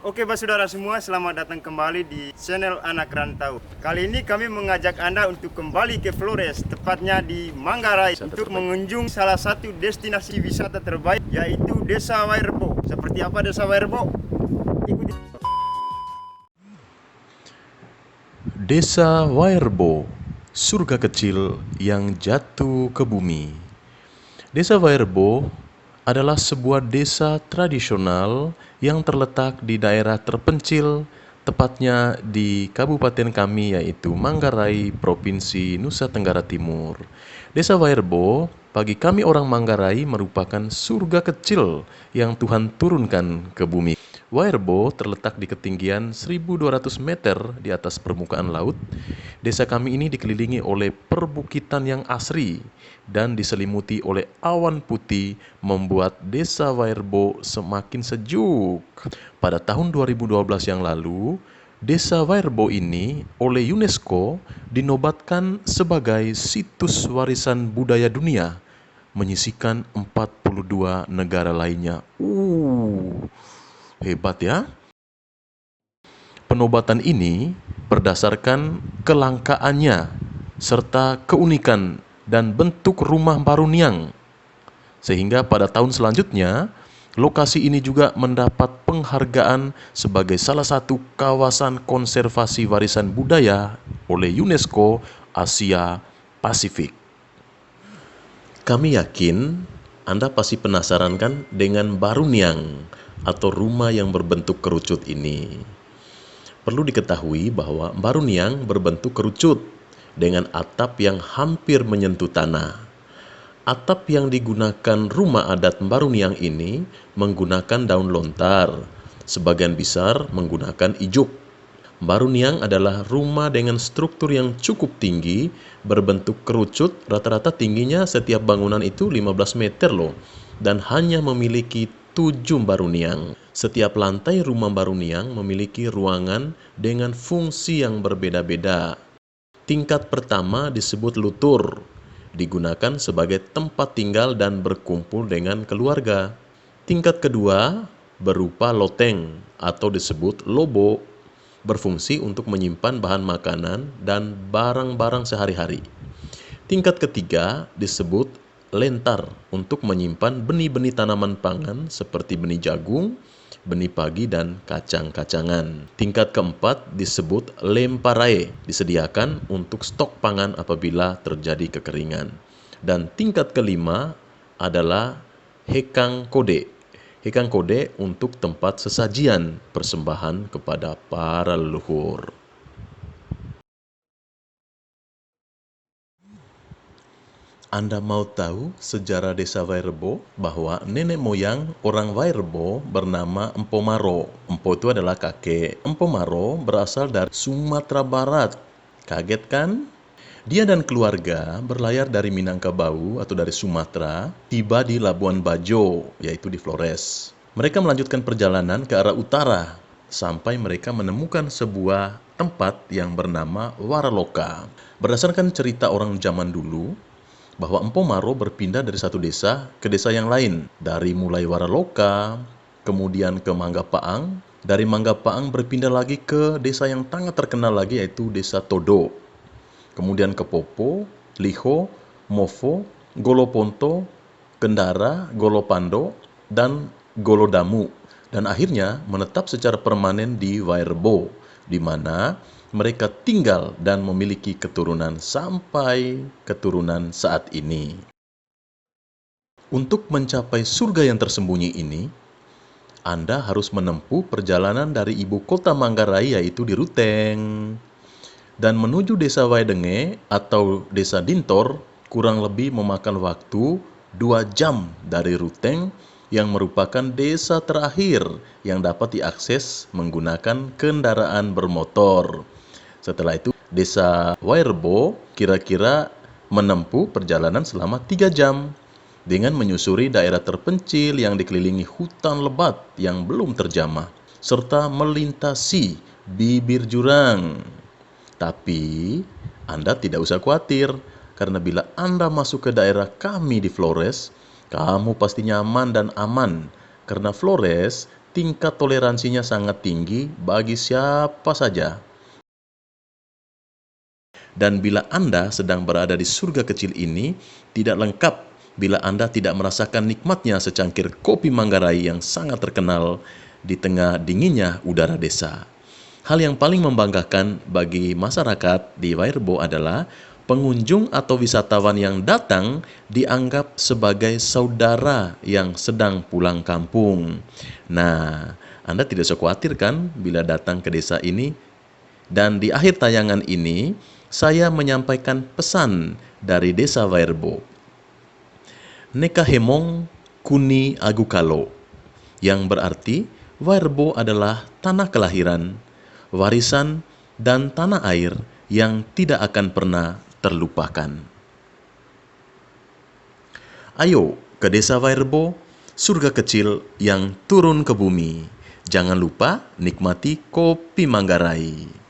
Oke saudara semua, selamat datang kembali di channel Anak Rantau. Kali ini kami mengajak Anda untuk kembali ke Flores, tepatnya di Manggarai, untuk mengunjung salah satu destinasi wisata terbaik, yaitu Desa Wairebo. Seperti apa Desa Wairebo? Ikuti. Desa Wairebo, surga kecil yang jatuh ke bumi. Desa Wairebo adalah sebuah desa tradisional yang terletak di daerah terpencil, tepatnya di kabupaten kami yaitu Manggarai, Provinsi Nusa Tenggara Timur. Desa Wairebo bagi kami orang Manggarai merupakan surga kecil yang Tuhan turunkan ke bumi. Wairebo terletak di ketinggian 1.200 meter di atas permukaan laut. Desa kami ini dikelilingi oleh perbukitan yang asri dan diselimuti oleh awan putih, membuat Desa Wairebo semakin sejuk. Pada tahun 2012 yang lalu, Desa Wairebo ini oleh UNESCO dinobatkan sebagai situs warisan budaya dunia, menyisikan 42 negara lainnya. Hebat ya. Penobatan ini berdasarkan kelangkaannya serta keunikan dan bentuk rumah baruniang. Sehingga pada tahun selanjutnya, lokasi ini juga mendapat penghargaan sebagai salah satu kawasan konservasi warisan budaya oleh UNESCO Asia Pasifik. Kami yakin Anda pasti penasaran kan dengan baruniang atau rumah yang berbentuk kerucut ini. Perlu diketahui bahwa baruniang berbentuk kerucut dengan atap yang hampir menyentuh tanah. Atap yang digunakan rumah adat baruniang ini menggunakan daun lontar, sebagian besar menggunakan ijuk. Baruniang adalah rumah dengan struktur yang cukup tinggi, berbentuk kerucut, rata-rata tingginya setiap bangunan itu 15 meter loh, dan hanya memiliki 7 baruniang. Setiap lantai rumah baruniang memiliki ruangan dengan fungsi yang berbeda-beda. Tingkat pertama disebut lutur, digunakan sebagai tempat tinggal dan berkumpul dengan keluarga. Tingkat kedua berupa loteng atau disebut lobo, berfungsi untuk menyimpan bahan makanan dan barang-barang sehari-hari. Tingkat ketiga disebut lentar untuk menyimpan benih-benih tanaman pangan seperti benih jagung, benih pagi, dan kacang-kacangan. Tingkat keempat disebut lemparae, disediakan untuk stok pangan apabila terjadi kekeringan. Dan tingkat kelima adalah hekang kode. Hekang kode untuk tempat sesajian persembahan kepada para leluhur. Anda mau tahu sejarah Desa Wairebo? Bahwa nenek moyang orang Wairebo bernama Empo Maro. Empo itu adalah kakek. Empo Maro berasal dari Sumatera Barat. Kaget kan? Dia dan keluarga berlayar dari Minangkabau atau dari Sumatera, tiba di Labuan Bajo, yaitu di Flores. Mereka melanjutkan perjalanan ke arah utara, sampai mereka menemukan sebuah tempat yang bernama Waraloka. Berdasarkan cerita orang zaman dulu, bahwa Empo Maro berpindah dari satu desa ke desa yang lain. Dari mulai Waraloka, kemudian ke Manggapaang. Dari Manggapaang berpindah lagi ke desa yang sangat terkenal lagi, yaitu Desa Todo. Kemudian ke Popo, Liho, Mofo, Goloponto, Kendara, Golopando, dan Golodamu. Dan akhirnya menetap secara permanen di Wairebo, di mana mereka tinggal dan memiliki keturunan sampai keturunan saat ini. Untuk mencapai surga yang tersembunyi ini, Anda harus menempuh perjalanan dari ibu kota Manggarai, yaitu di Ruteng. Dan menuju Desa Waidenge atau Desa Dintor kurang lebih memakan waktu 2 jam dari Ruteng, yang merupakan desa terakhir yang dapat diakses menggunakan kendaraan bermotor. Setelah itu, Desa Wairebo kira-kira menempuh perjalanan selama 3 jam dengan menyusuri daerah terpencil yang dikelilingi hutan lebat yang belum terjamah, serta melintasi bibir jurang. Tapi Anda tidak usah khawatir, karena bila Anda masuk ke daerah kami di Flores, kamu pasti nyaman dan aman, karena Flores tingkat toleransinya sangat tinggi bagi siapa saja. Dan bila Anda sedang berada di surga kecil ini, tidak lengkap bila Anda tidak merasakan nikmatnya secangkir kopi Manggarai yang sangat terkenal di tengah dinginnya udara desa. Hal yang paling membanggakan bagi masyarakat di Wairebo adalah pengunjung atau wisatawan yang datang dianggap sebagai saudara yang sedang pulang kampung. Nah, Anda tidak usah khawatir kan bila datang ke desa ini? Dan di akhir tayangan ini, saya menyampaikan pesan dari desa Wairebo. Nekahemong Kuni Agukalo, yang berarti Wairebo adalah tanah kelahiran, warisan, dan tanah air yang tidak akan pernah terlupakan. Ayo ke desa Wairebo, surga kecil yang turun ke bumi. Jangan lupa nikmati kopi Manggarai.